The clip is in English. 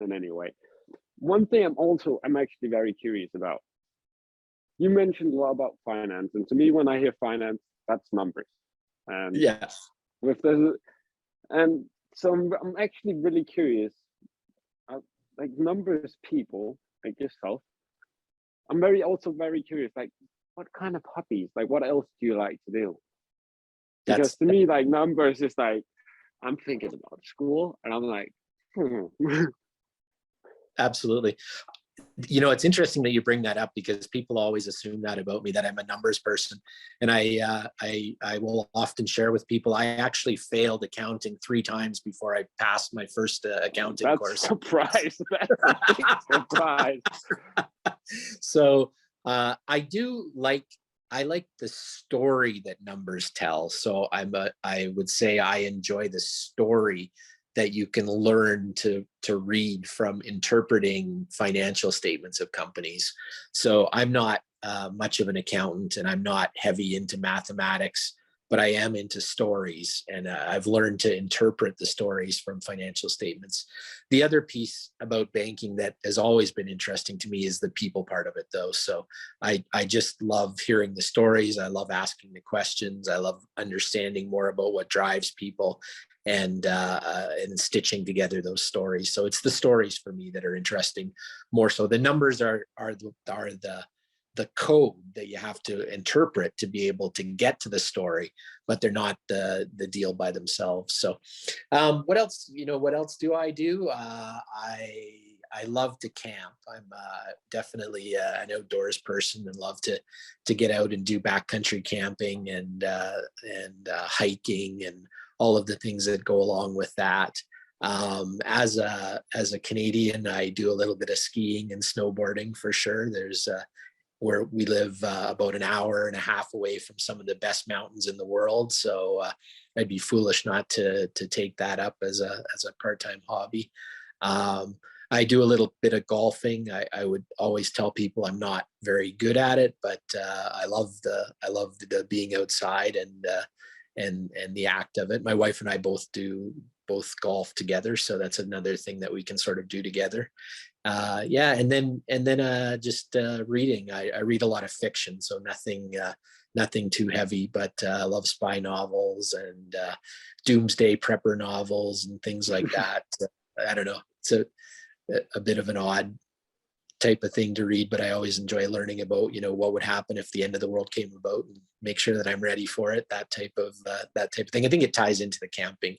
in any way. One thing I'm actually very curious about. You mentioned a lot about finance, and to me, when I hear finance, that's numbers. And Yes. with this, and so I'm actually really curious, like numbers people like yourself. I'm also very curious, like what kind of hobbies, like what else do you like to do? Because to me, like numbers is like, I'm thinking about school and I'm like, Absolutely. You know, it's interesting that you bring that up because people always assume that about me, that I'm a numbers person. And I will often share with people, I actually failed accounting 3 times before I passed my first accounting course. Surprise. That's a big surprise. So I like the story that numbers tell. So I would say I enjoy the story that you can learn to read from interpreting financial statements of companies. So I'm not much of an accountant, and I'm not heavy into mathematics, but I am into stories, and I've learned to interpret the stories from financial statements. The other piece about banking that has always been interesting to me is the people part of it, though. So I just love hearing the stories. I love asking the questions. I love understanding more about what drives people, and stitching together those stories. So it's the stories for me that are interesting more so. The numbers are the code that you have to interpret to be able to get to the story, but they're not the deal by themselves. So what else do I do? I love to camp. I'm definitely an outdoors person and love to get out and do backcountry camping and hiking and all of the things that go along with that. As a Canadian, I do a little bit of skiing and snowboarding for sure. There's where we live about an hour and a half away from some of the best mountains in the world. So I'd be foolish not to take that up as a part-time hobby. I do a little bit of golfing. I would always tell people I'm not very good at it, but I love the being outside and the act of it. My wife and I both golf together, so that's another thing that we can sort of do together. And then just reading. I read a lot of fiction, so nothing too heavy, but I love spy novels and doomsday prepper novels and things like that. I don't know. It's a bit of an odd type of thing to read, but I always enjoy learning about, what would happen if the end of the world came about, and make sure that I'm ready for it. That type of thing. I think it ties into the camping